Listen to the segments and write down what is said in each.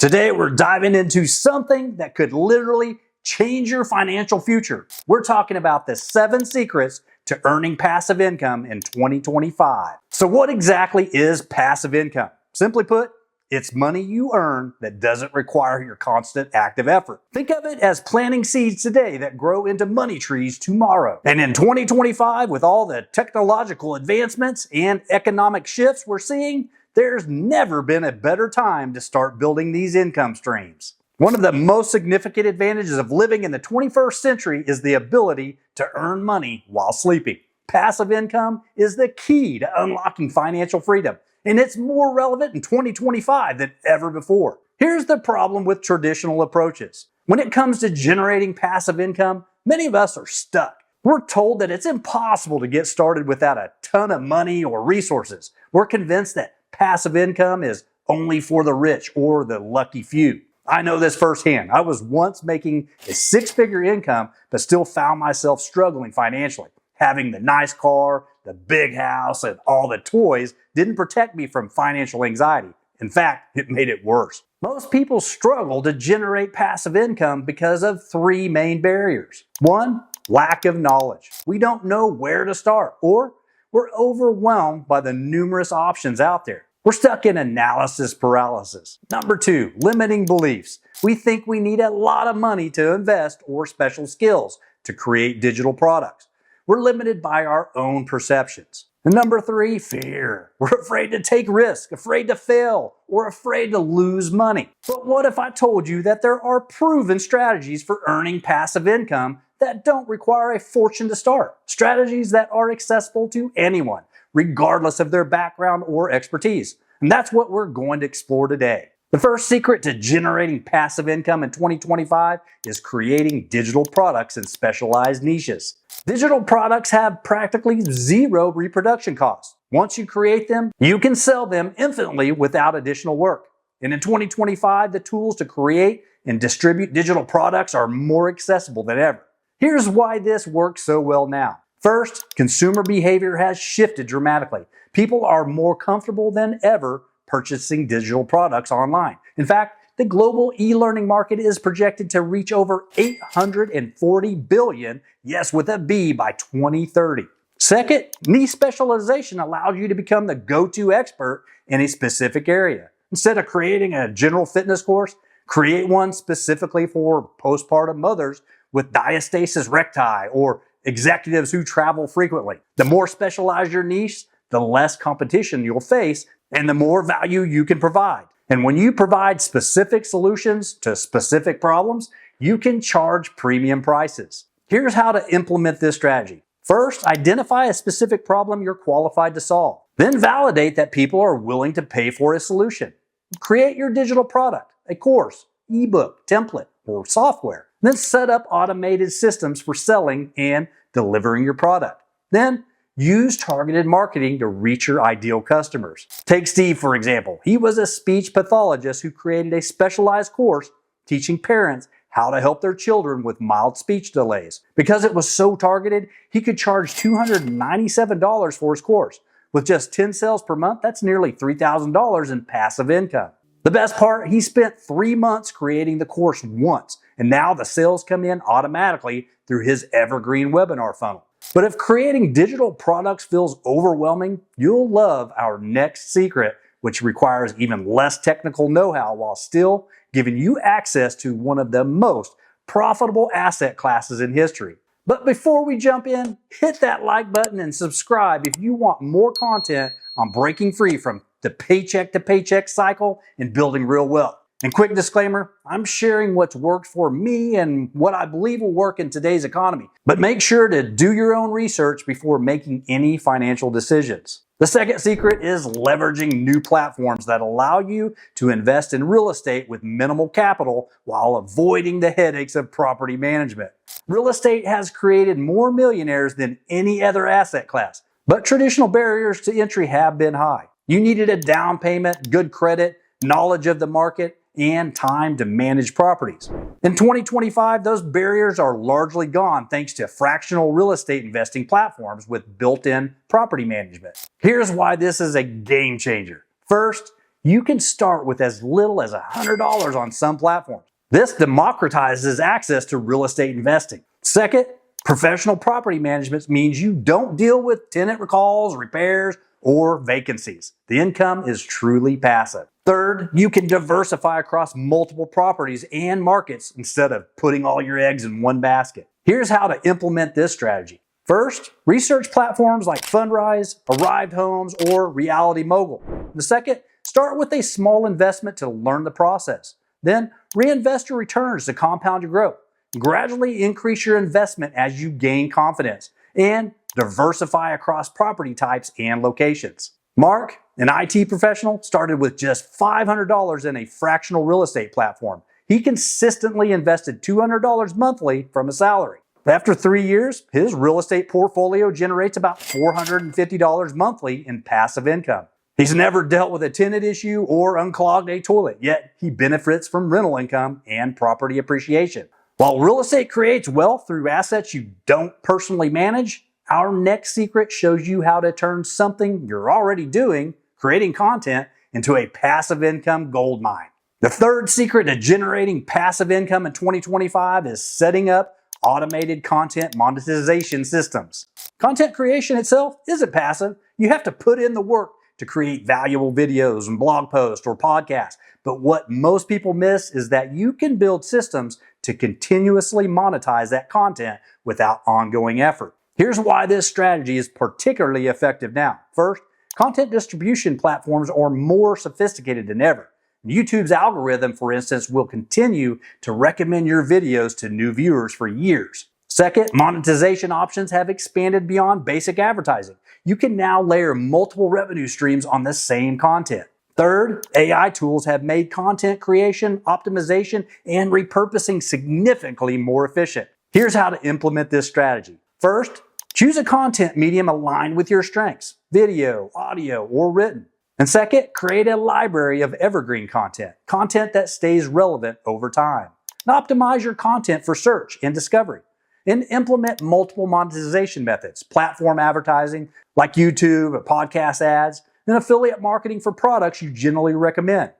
Today, we're diving into something that could literally change your financial future. We're talking about the 7 secrets to earning passive income in 2025. So what exactly is passive income? Simply put, it's money you earn that doesn't require your constant active effort. Think of it as planting seeds today that grow into money trees tomorrow. And in 2025, with all the technological advancements and economic shifts we're seeing, there's never been a better time to start building these income streams. One of the most significant advantages of living in the 21st century is the ability to earn money while sleeping. Passive income is the key to unlocking financial freedom, and it's more relevant in 2025 than ever before. Here's the problem with traditional approaches. When it comes to generating passive income, many of us are stuck. We're told that it's impossible to get started without a ton of money or resources. We're convinced that passive income is only for the rich or the lucky few. I know this firsthand. I was once making a 6-figure income, but still found myself struggling financially. Having the nice car, the big house, and all the toys didn't protect me from financial anxiety. In fact, it made it worse. Most people struggle to generate passive income because of 3 main barriers. 1, lack of knowledge. We don't know where to start, or we're overwhelmed by the numerous options out there. We're stuck in analysis paralysis. Number 2, limiting beliefs. We think we need a lot of money to invest or special skills to create digital products. We're limited by our own perceptions. And number 3, fear. We're afraid to take risks, afraid to fail, or afraid to lose money. But what if I told you that there are proven strategies for earning passive income that don't require a fortune to start? Strategies that are accessible to anyone, regardless of their background or expertise. And that's what we're going to explore today. The first secret to generating passive income in 2025 is creating digital products in specialized niches. Digital products have practically 0 reproduction costs. Once you create them, you can sell them infinitely without additional work. And in 2025, the tools to create and distribute digital products are more accessible than ever. Here's why this works so well now. First, consumer behavior has shifted dramatically. People are more comfortable than ever purchasing digital products online. In fact, the global e-learning market is projected to reach over $840 billion, yes, with a B, by 2030. Second, niche specialization allows you to become the go-to expert in a specific area. Instead of creating a general fitness course, create one specifically for postpartum mothers with diastasis recti or executives who travel frequently. The more specialized your niche, the less competition you'll face and the more value you can provide. And when you provide specific solutions to specific problems, you can charge premium prices. Here's how to implement this strategy. First, identify a specific problem you're qualified to solve. Then validate that people are willing to pay for a solution. Create your digital product, a course, ebook, template, or software. Then set up automated systems for selling and delivering your product. Then use targeted marketing to reach your ideal customers. Take Steve, for example. He was a speech pathologist who created a specialized course teaching parents how to help their children with mild speech delays. Because it was so targeted, he could charge $297 for his course. With just 10 sales per month, that's nearly $3,000 in passive income. The best part, he spent 3 months creating the course once, and now the sales come in automatically through his evergreen webinar funnel. But if creating digital products feels overwhelming, you'll love our next secret, which requires even less technical know-how while still giving you access to one of the most profitable asset classes in history. But before we jump in, hit that like button and subscribe if you want more content on breaking free from the paycheck to paycheck cycle and building real wealth. And quick disclaimer, I'm sharing what's worked for me and what I believe will work in today's economy. But make sure to do your own research before making any financial decisions. The second secret is leveraging new platforms that allow you to invest in real estate with minimal capital while avoiding the headaches of property management. Real estate has created more millionaires than any other asset class, but traditional barriers to entry have been high. You needed a down payment, good credit, knowledge of the market, and time to manage properties. In 2025, those barriers are largely gone thanks to fractional real estate investing platforms with built-in property management. Here's why this is a game changer. First, You can start with as little as $100 on some platforms. This democratizes access to real estate investing. Second, professional property management means you don't deal with tenant recalls, repairs, or vacancies. The income is truly passive. Third, you can diversify across multiple properties and markets instead of putting all your eggs in one basket. Here's how to implement this strategy. First, research platforms like Fundrise, Arrived Homes, or Reality Mogul. The second, start with a small investment to learn the process. Then, reinvest your returns to compound your growth. Gradually increase your investment as you gain confidence. And diversify across property types and locations. Mark, an IT professional, started with just $500 in a fractional real estate platform. He consistently invested $200 monthly from his salary. After 3 years, his real estate portfolio generates about $450 monthly in passive income. He's never dealt with a tenant issue or unclogged a toilet, yet he benefits from rental income and property appreciation. While real estate creates wealth through assets you don't personally manage, our next secret shows you how to turn something you're already doing, creating content, into a passive income goldmine. The third secret to generating passive income in 2025 is setting up automated content monetization systems. Content creation itself isn't passive. You have to put in the work to create valuable videos and blog posts or podcasts. But what most people miss is that you can build systems to continuously monetize that content without ongoing effort. Here's why this strategy is particularly effective now. First, content distribution platforms are more sophisticated than ever. YouTube's algorithm, for instance, will continue to recommend your videos to new viewers for years. Second, monetization options have expanded beyond basic advertising. You can now layer multiple revenue streams on the same content. Third, AI tools have made content creation, optimization, and repurposing significantly more efficient. Here's how to implement this strategy. First, choose a content medium aligned with your strengths, video, audio, or written. And second, create a library of evergreen content that stays relevant over time. And optimize your content for search and discovery. And implement multiple monetization methods, platform advertising like YouTube or podcast ads, and affiliate marketing for products you generally recommend,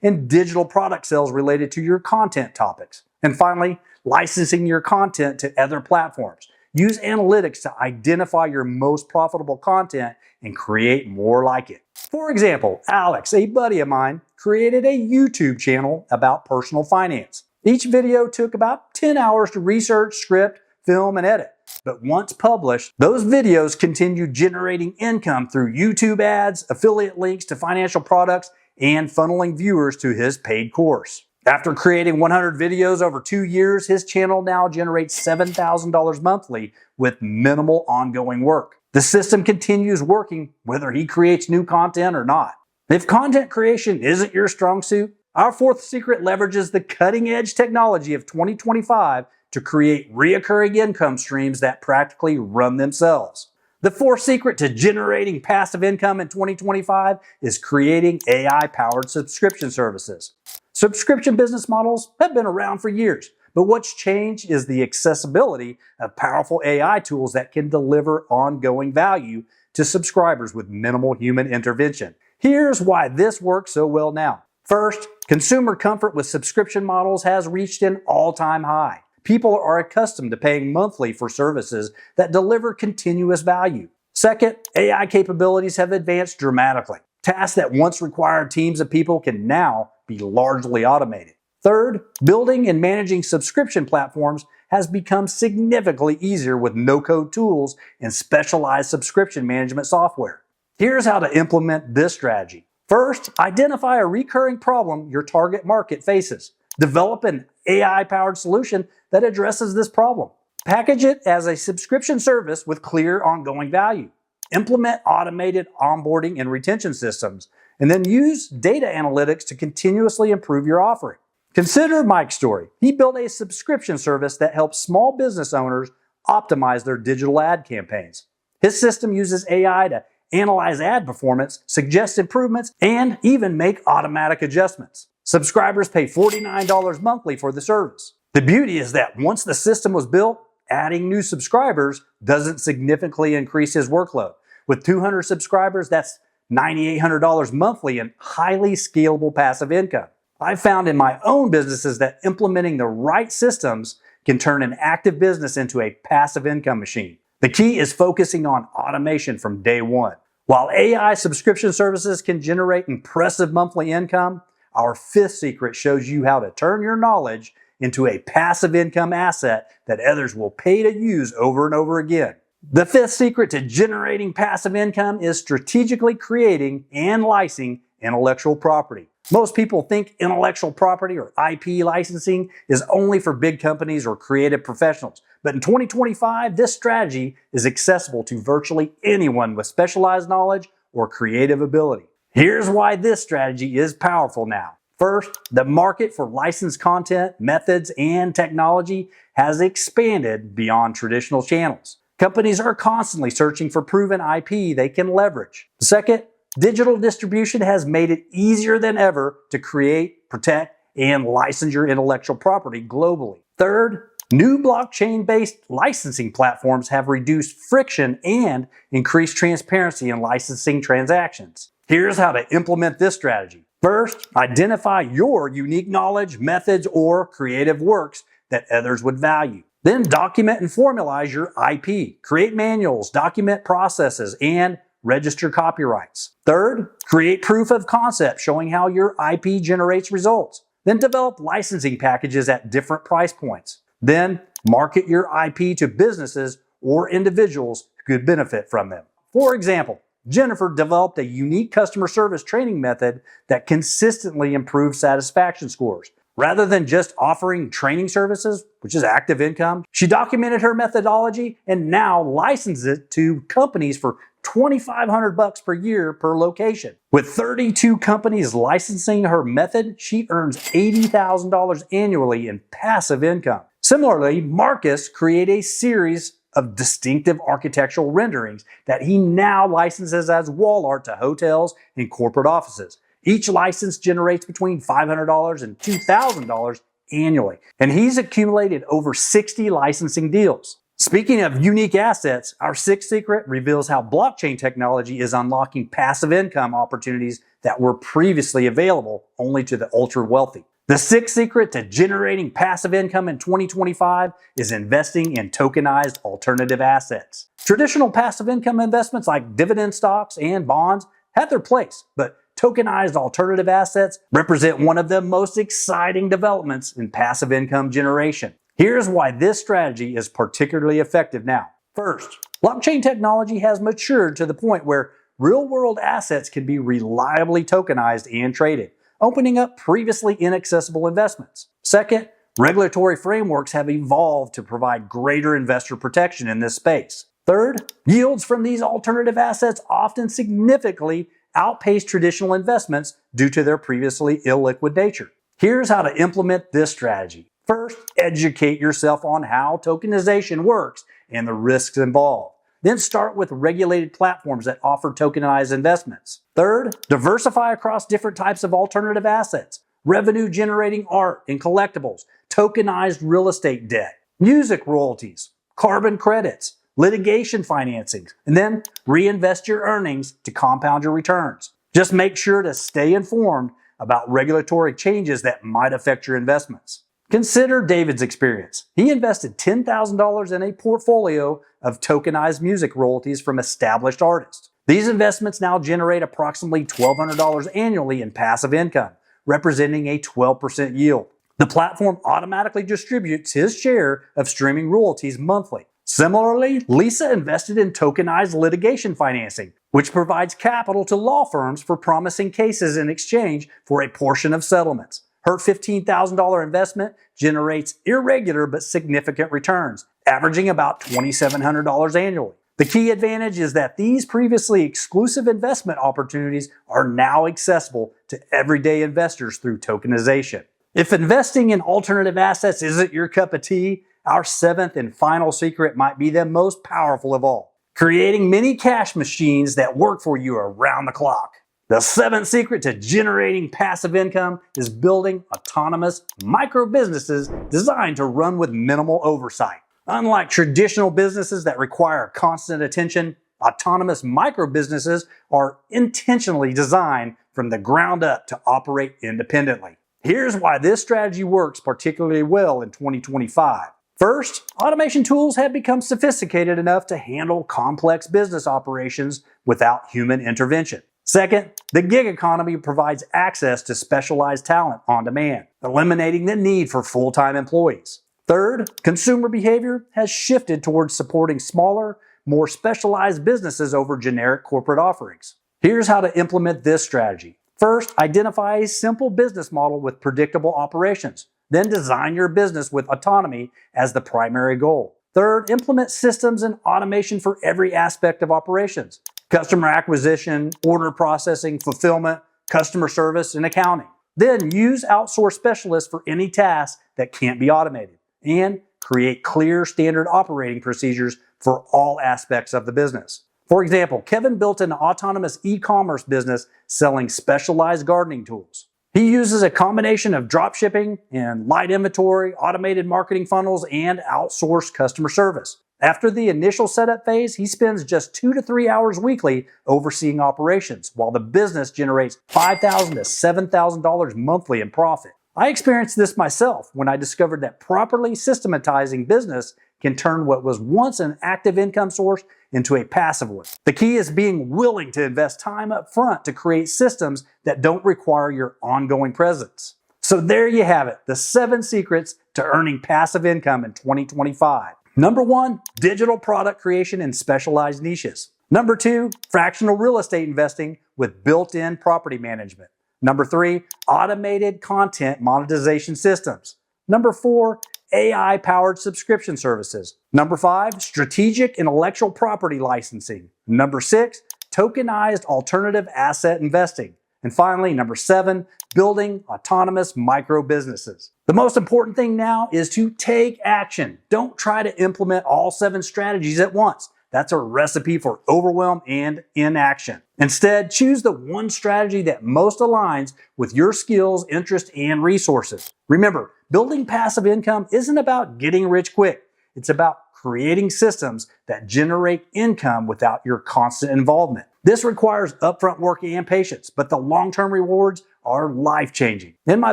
and digital product sales related to your content topics. And finally, licensing your content to other platforms. Use analytics to identify your most profitable content and create more like it. For example, Alex, a buddy of mine, created a YouTube channel about personal finance. Each video took about 10 hours to research, script, film, and edit. But once published, those videos continue generating income through YouTube ads, affiliate links to financial products, and funneling viewers to his paid course. After creating 100 videos over 2 years, his channel now generates $7,000 monthly with minimal ongoing work. The system continues working whether he creates new content or not. If content creation isn't your strong suit, our fourth secret leverages the cutting-edge technology of 2025 to create reoccurring income streams that practically run themselves. The fourth secret to generating passive income in 2025 is creating AI-powered subscription services. Subscription business models have been around for years, but what's changed is the accessibility of powerful AI tools that can deliver ongoing value to subscribers with minimal human intervention. Here's why this works so well now. First, consumer comfort with subscription models has reached an all-time high. People are accustomed to paying monthly for services that deliver continuous value. Second, AI capabilities have advanced dramatically. Tasks that once required teams of people can now be largely automated. Third, building and managing subscription platforms has become significantly easier with no-code tools and specialized subscription management software. Here's how to implement this strategy. First, identify a recurring problem your target market faces. Develop an AI-powered solution that addresses this problem. Package it as a subscription service with clear ongoing value. Implement automated onboarding and retention systems, and then use data analytics to continuously improve your offering. Consider Mike's story. He built a subscription service that helps small business owners optimize their digital ad campaigns. His system uses AI to analyze ad performance, suggest improvements, and even make automatic adjustments. Subscribers pay $49 monthly for the service. The beauty is that once the system was built, adding new subscribers doesn't significantly increase his workload. With 200 subscribers, that's $9,800 monthly in highly scalable passive income. I've found in my own businesses that implementing the right systems can turn an active business into a passive income machine. The key is focusing on automation from day one. While AI subscription services can generate impressive monthly income, our fifth secret shows you how to turn your knowledge into a passive income asset that others will pay to use over and over again. The fifth secret to generating passive income is strategically creating and licensing intellectual property. Most people think intellectual property or IP licensing is only for big companies or creative professionals. But in 2025, this strategy is accessible to virtually anyone with specialized knowledge or creative ability. Here's why this strategy is powerful now. First, the market for licensed content, methods, and technology has expanded beyond traditional channels. Companies are constantly searching for proven IP they can leverage. Second, digital distribution has made it easier than ever to create, protect, and license your intellectual property globally. Third, new blockchain-based licensing platforms have reduced friction and increased transparency in licensing transactions. Here's how to implement this strategy. First, identify your unique knowledge, methods, or creative works that others would value. Then document and formalize your IP. Create manuals, document processes, and register copyrights. Third, create proof of concept showing how your IP generates results. Then develop licensing packages at different price points. Then market your IP to businesses or individuals who could benefit from them. For example, Jennifer developed a unique customer service training method that consistently improves satisfaction scores. Rather than just offering training services, which is active income, she documented her methodology and now licenses it to companies for $2,500 per year per location. With 32 companies licensing her method, she earns $80,000 annually in passive income. Similarly, Marcus created a series of distinctive architectural renderings that he now licenses as wall art to hotels and corporate offices. Each license generates between $500 and $2,000 annually, and he's accumulated over 60 licensing deals. Speaking of unique assets, our sixth secret reveals how blockchain technology is unlocking passive income opportunities that were previously available only to the ultra wealthy. The sixth secret to generating passive income in 2025 is investing in tokenized alternative assets. Traditional passive income investments like dividend stocks and bonds have their place, but tokenized alternative assets represent one of the most exciting developments in passive income generation. Here's why this strategy is particularly effective now. First, blockchain technology has matured to the point where real-world assets can be reliably tokenized and traded, opening up previously inaccessible investments. Second, regulatory frameworks have evolved to provide greater investor protection in this space. Third, yields from these alternative assets often significantly outpace traditional investments due to their previously illiquid nature. Here's how to implement this strategy. First, educate yourself on how tokenization works and the risks involved. Then start with regulated platforms that offer tokenized investments. Third, diversify across different types of alternative assets, revenue-generating art and collectibles, tokenized real estate debt, music royalties, carbon credits, litigation financings, and then reinvest your earnings to compound your returns. Just make sure to stay informed about regulatory changes that might affect your investments. Consider David's experience. He invested $10,000 in a portfolio of tokenized music royalties from established artists. These investments now generate approximately $1,200 annually in passive income, representing a 12% yield. The platform automatically distributes his share of streaming royalties monthly. Similarly, Lisa invested in tokenized litigation financing, which provides capital to law firms for promising cases in exchange for a portion of settlements. Her $15,000 investment generates irregular but significant returns, averaging about $2,700 annually. The key advantage is that these previously exclusive investment opportunities are now accessible to everyday investors through tokenization. If investing in alternative assets isn't your cup of tea, our seventh and final secret might be the most powerful of all: creating mini cash machines that work for you around the clock. The seventh secret to generating passive income is building autonomous micro businesses designed to run with minimal oversight. Unlike traditional businesses that require constant attention, autonomous micro businesses are intentionally designed from the ground up to operate independently. Here's why this strategy works particularly well in 2025. First, automation tools have become sophisticated enough to handle complex business operations without human intervention. Second, the gig economy provides access to specialized talent on demand, eliminating the need for full-time employees. Third, consumer behavior has shifted towards supporting smaller, more specialized businesses over generic corporate offerings. Here's how to implement this strategy. First, identify a simple business model with predictable operations. Then design your business with autonomy as the primary goal. Third, implement systems and automation for every aspect of operations: customer acquisition, order processing, fulfillment, customer service, and accounting. Then use outsourced specialists for any task that can't be automated, and create clear standard operating procedures for all aspects of the business. For example, Kevin built an autonomous e-commerce business selling specialized gardening tools. He uses a combination of drop shipping and light inventory, automated marketing funnels, and outsourced customer service. After the initial setup phase, he spends just 2 to 3 hours weekly overseeing operations, while the business generates $5,000 to $7,000 monthly in profit. I experienced this myself when I discovered that properly systematizing business can turn what was once an active income source into a passive one. The key is being willing to invest time up front to create systems that don't require your ongoing presence. So there you have it, the 7 secrets to earning passive income in 2025. Number 1, digital product creation in specialized niches. Number 2, fractional real estate investing with built-in property management. Number 3, automated content monetization systems. Number 4, AI-powered subscription services. Number 5, strategic intellectual property licensing. Number 6, tokenized alternative asset investing. And finally, number 7, building autonomous micro businesses. The most important thing now is to take action. Don't try to implement all 7 strategies at once. That's a recipe for overwhelm and inaction. Instead, choose the one strategy that most aligns with your skills, interests, and resources. Remember, building passive income isn't about getting rich quick. It's about creating systems that generate income without your constant involvement. This requires upfront work and patience, but the long-term rewards are life-changing. In my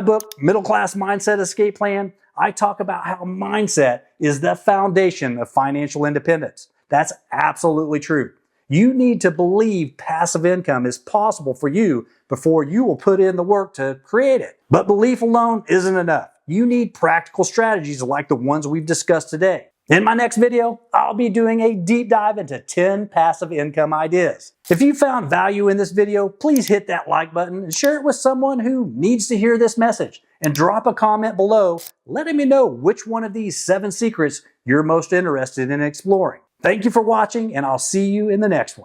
book, Middle Class Mindset Escape Plan, I talk about how mindset is the foundation of financial independence. That's absolutely true. You need to believe passive income is possible for you before you will put in the work to create it. But belief alone isn't enough. You need practical strategies like the ones we've discussed today. In my next video, I'll be doing a deep dive into 10 passive income ideas. If you found value in this video, please hit that like button and share it with someone who needs to hear this message. And drop a comment below letting me know which one of these 7 secrets you're most interested in exploring. Thank you for watching, and I'll see you in the next one.